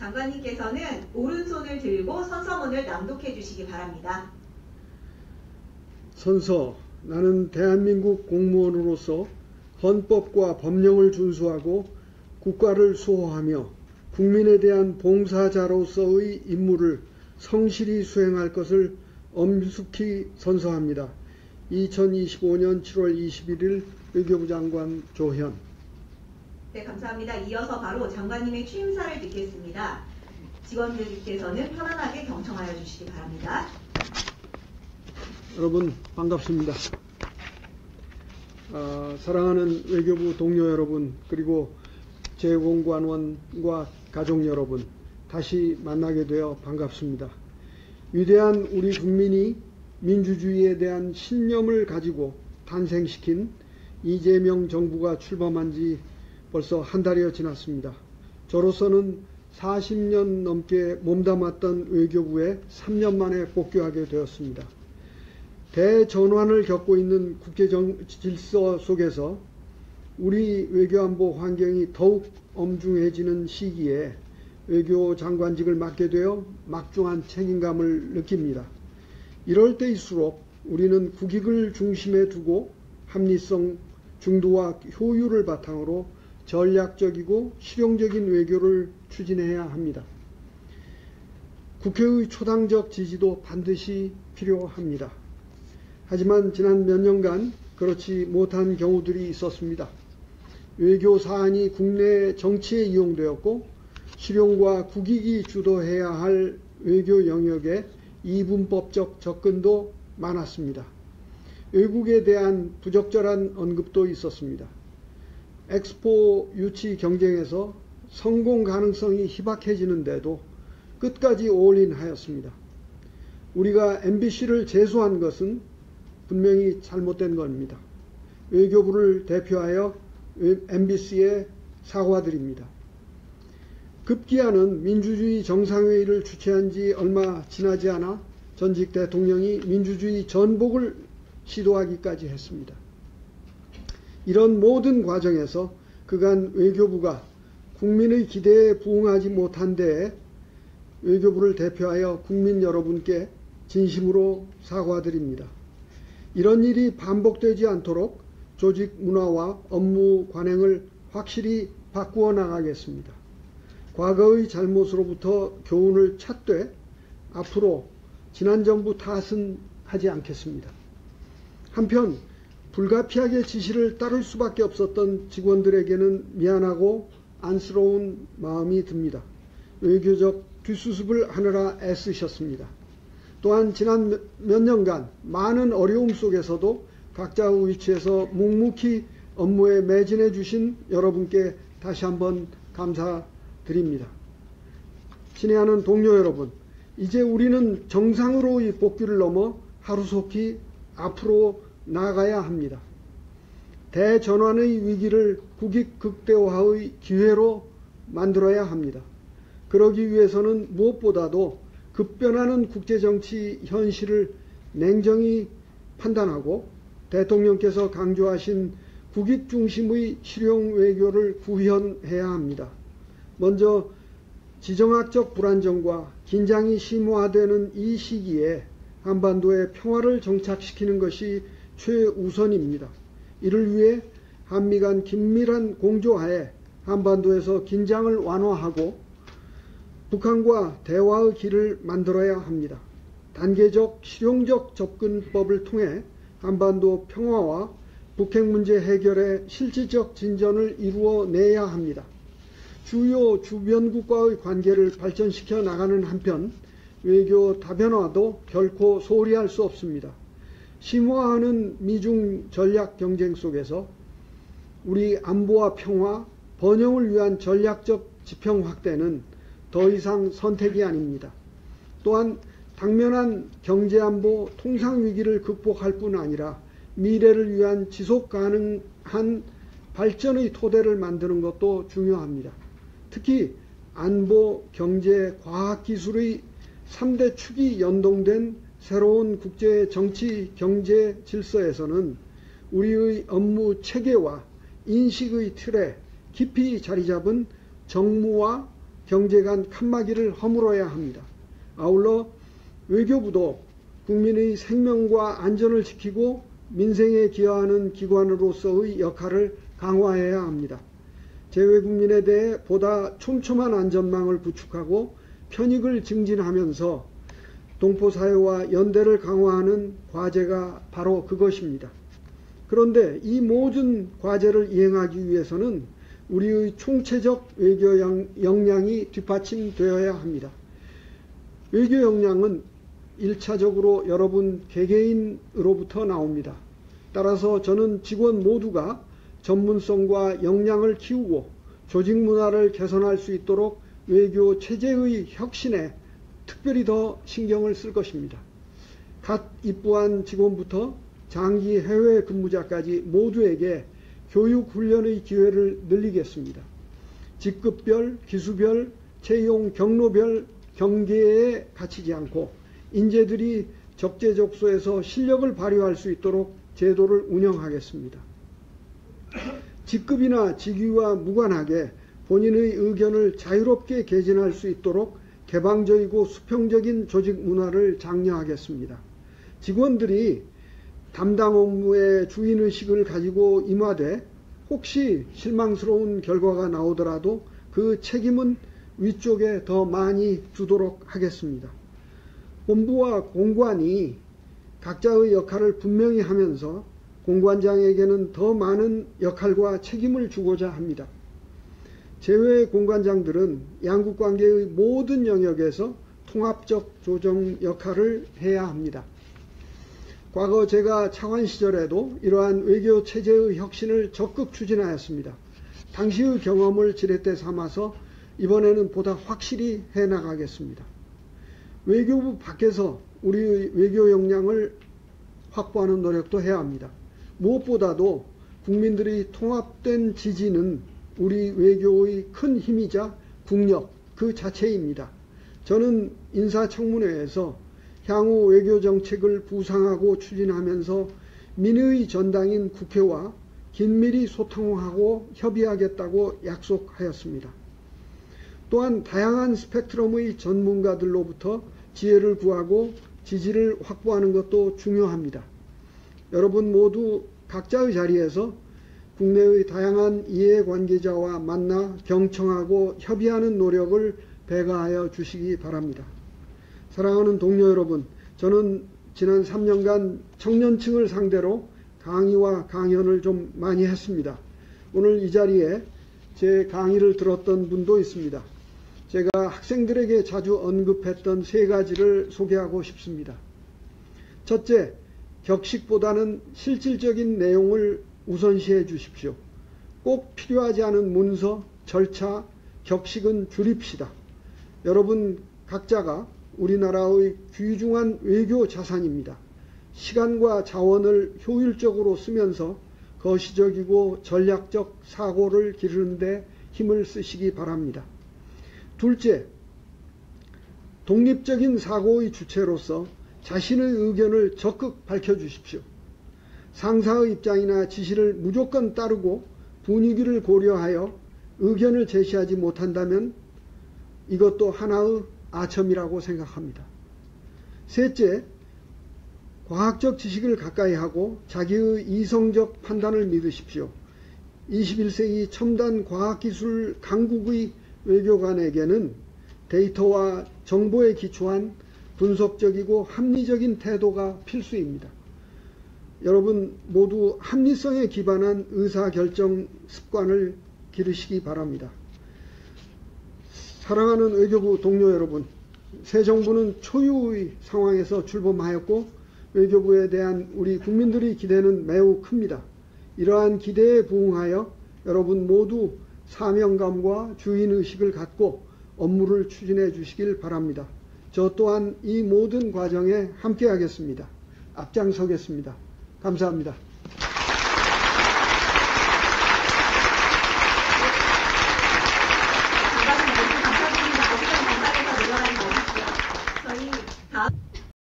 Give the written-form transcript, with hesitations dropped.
장관님께서는 오른손을 들고 선서문을 낭독해 주시기 바랍니다. 선서, 나는 대한민국 공무원으로서 헌법과 법령을 준수하고 국가를 수호하며 국민에 대한 봉사자로서의 임무를 성실히 수행할 것을 엄숙히 선서합니다. 2025년 7월 21일 외교부 장관 조현. 네, 감사합니다. 이어서 바로 장관님의 취임사를 듣겠습니다. 직원들께서는 편안하게 경청하여 주시기 바랍니다. 여러분 반갑습니다. 사랑하는 외교부 동료 여러분, 그리고 재공관원과 가족 여러분, 다시 만나게 되어 반갑습니다. 위대한 우리 국민이 민주주의에 대한 신념을 가지고 탄생시킨 이재명 정부가 출범한 지 벌써 한 달여 지났습니다. 저로서는 40년 넘게 몸담았던 외교부에 3년 만에 복귀하게 되었습니다. 대전환을 겪고 있는 국제 질서 속에서 우리 외교안보 환경이 더욱 엄중해지는 시기에 외교 장관직을 맡게 되어 막중한 책임감을 느낍니다. 이럴 때일수록 우리는 국익을 중심에 두고 합리성, 중도와 효율을 바탕으로 전략적이고 실용적인 외교를 추진해야 합니다. 국회의 초당적 지지도 반드시 필요합니다. 하지만 지난 몇 년간 그렇지 못한 경우들이 있었습니다. 외교 사안이 국내 정치에 이용되었고 실용과 국익이 주도해야 할 외교 영역에 이분법적 접근도 많았습니다. 외국에 대한 부적절한 언급도 있었습니다. 엑스포 유치 경쟁에서 성공 가능성이 희박해지는데도 끝까지 올인하였습니다. 우리가 MBC를 제소한 것은 분명히 잘못된 겁니다. 외교부를 대표하여 MBC에 사과드립니다. 급기야는 민주주의 정상회의를 주최한 지 얼마 지나지 않아 전직 대통령이 민주주의 전복을 시도하기까지 했습니다. 이런 모든 과정에서 그간 외교부가 국민의 기대에 부응하지 못한 데에 외교부를 대표하여 국민 여러분께 진심으로 사과드립니다. 이런 일이 반복되지 않도록 조직 문화와 업무 관행을 확실히 바꾸어 나가겠습니다. 과거의 잘못으로부터 교훈을 찾되 앞으로 지난 정부 탓은 하지 않겠습니다. 한편 불가피하게 지시를 따를 수밖에 없었던 직원들에게는 미안하고 안쓰러운 마음이 듭니다. 외교적 뒷수습을 하느라 애쓰셨습니다. 또한 지난 몇 년간 많은 어려움 속에서도 각자의 위치에서 묵묵히 업무에 매진해 주신 여러분께 다시 한번 감사드립니다. 친애하는 동료 여러분, 이제 우리는 정상으로의 복귀를 넘어 하루속히 앞으로 나아가야 합니다. 대전환의 위기를 국익 극대화의 기회로 만들어야 합니다. 그러기 위해서는 무엇보다도 급변하는 국제정치 현실을 냉정히 판단하고 대통령께서 강조하신 국익 중심의 실용 외교를 구현해야 합니다. 먼저 지정학적 불안정과 긴장이 심화되는 이 시기에 한반도의 평화를 정착시키는 것이 최우선입니다. 이를 위해 한미 간 긴밀한 공조하에 한반도에서 긴장을 완화하고 북한과 대화의 길을 만들어야 합니다. 단계적 실용적 접근법을 통해 한반도 평화와 북핵 문제 해결에 실질적 진전을 이루어내야 합니다. 주요 주변국과의 관계를 발전시켜 나가는 한편 외교 다변화도 결코 소홀히 할 수 없습니다. 심화하는 미중 전략 경쟁 속에서 우리 안보와 평화, 번영을 위한 전략적 지평 확대는 더 이상 선택이 아닙니다. 또한 당면한 경제안보 통상위기를 극복할 뿐 아니라 미래를 위한 지속 가능한 발전의 토대를 만드는 것도 중요합니다. 특히 안보, 경제, 과학기술의 3대 축이 연동된 새로운 국제 정치 경제 질서에서는 우리의 업무 체계와 인식의 틀에 깊이 자리 잡은 정무와 경제 간 칸막이를 허물어야 합니다. 아울러 외교부도 국민의 생명과 안전을 지키고 민생에 기여하는 기관으로서의 역할을 강화해야 합니다. 재외국민에 대해 보다 촘촘한 안전망을 구축하고 편익을 증진하면서 동포사회와 연대를 강화하는 과제가 바로 그것입니다. 그런데 이 모든 과제를 이행하기 위해서는 우리의 총체적 외교 역량이 뒷받침되어야 합니다. 외교 역량은 1차적으로 여러분 개개인으로부터 나옵니다. 따라서 저는 직원 모두가 전문성과 역량을 키우고 조직 문화를 개선할 수 있도록 외교 체제의 혁신에 특별히 더 신경을 쓸 것입니다. 갓 입부한 직원부터 장기 해외 근무자까지 모두에게 교육 훈련의 기회를 늘리겠습니다. 직급별, 기수별, 채용 경로별 경계에 갇히지 않고 인재들이 적재적소에서 실력을 발휘할 수 있도록 제도를 운영하겠습니다. 직급이나 직위와 무관하게 본인의 의견을 자유롭게 개진할 수 있도록 개방적이고 수평적인 조직 문화를 장려하겠습니다. 직원들이 담당 업무의 주인의식을 가지고 임하되 혹시 실망스러운 결과가 나오더라도 그 책임은 위쪽에 더 많이 주도록 하겠습니다. 본부와 공관이 각자의 역할을 분명히 하면서 공관장에게는 더 많은 역할과 책임을 주고자 합니다. 제외 공관장들은 양국관계의 모든 영역에서 통합적 조정 역할을 해야 합니다. 과거 제가 차관 시절에도 이러한 외교 체제의 혁신을 적극 추진하였습니다. 당시의 경험을 지렛대 삼아서 이번에는 보다 확실히 해나가겠습니다. 외교부 밖에서 우리의 외교 역량을 확보하는 노력도 해야 합니다. 무엇보다도 국민들의 통합된 지지는 우리 외교의 큰 힘이자 국력 그 자체입니다. 저는 인사청문회에서 향후 외교정책을 부상하고 추진하면서 민의의 전당인 국회와 긴밀히 소통하고 협의하겠다고 약속하였습니다. 또한 다양한 스펙트럼의 전문가들로부터 지혜를 구하고 지지를 확보하는 것도 중요합니다. 여러분 모두 각자의 자리에서 국내의 다양한 이해관계자와 만나 경청하고 협의하는 노력을 배가하여 주시기 바랍니다. 사랑하는 동료 여러분, 저는 지난 3년간 청년층을 상대로 강의와 강연을 좀 많이 했습니다. 오늘 이 자리에 제 강의를 들었던 분도 있습니다. 제가 학생들에게 자주 언급했던 3가지를 소개하고 싶습니다. 첫째, 격식보다는 실질적인 내용을 우선시해 주십시오. 꼭 필요하지 않은 문서, 절차, 격식은 줄입시다. 여러분 각자가 우리나라의 귀중한 외교 자산입니다. 시간과 자원을 효율적으로 쓰면서 거시적이고 전략적 사고를 기르는 데 힘을 쓰시기 바랍니다. 둘째, 독립적인 사고의 주체로서 자신의 의견을 적극 밝혀주십시오. 상사의 입장이나 지시를 무조건 따르고 분위기를 고려하여 의견을 제시하지 못한다면 이것도 하나의 아첨이라고 생각합니다. 셋째, 과학적 지식을 가까이 하고 자기의 이성적 판단을 믿으십시오. 21세기 첨단 과학기술 강국의 외교관에게는 데이터와 정보에 기초한 분석적이고 합리적인 태도가 필수입니다. 여러분 모두 합리성에 기반한 의사결정 습관을 기르시기 바랍니다. 사랑하는 외교부 동료 여러분, 새 정부는 초유의 상황에서 출범하였고 외교부에 대한 우리 국민들의 기대는 매우 큽니다. 이러한 기대에 부응하여 여러분 모두 사명감과 주인의식을 갖고 업무를 추진해 주시길 바랍니다. 저 또한 이 모든 과정에 함께 하겠습니다. 앞장서겠습니다. 감사합니다.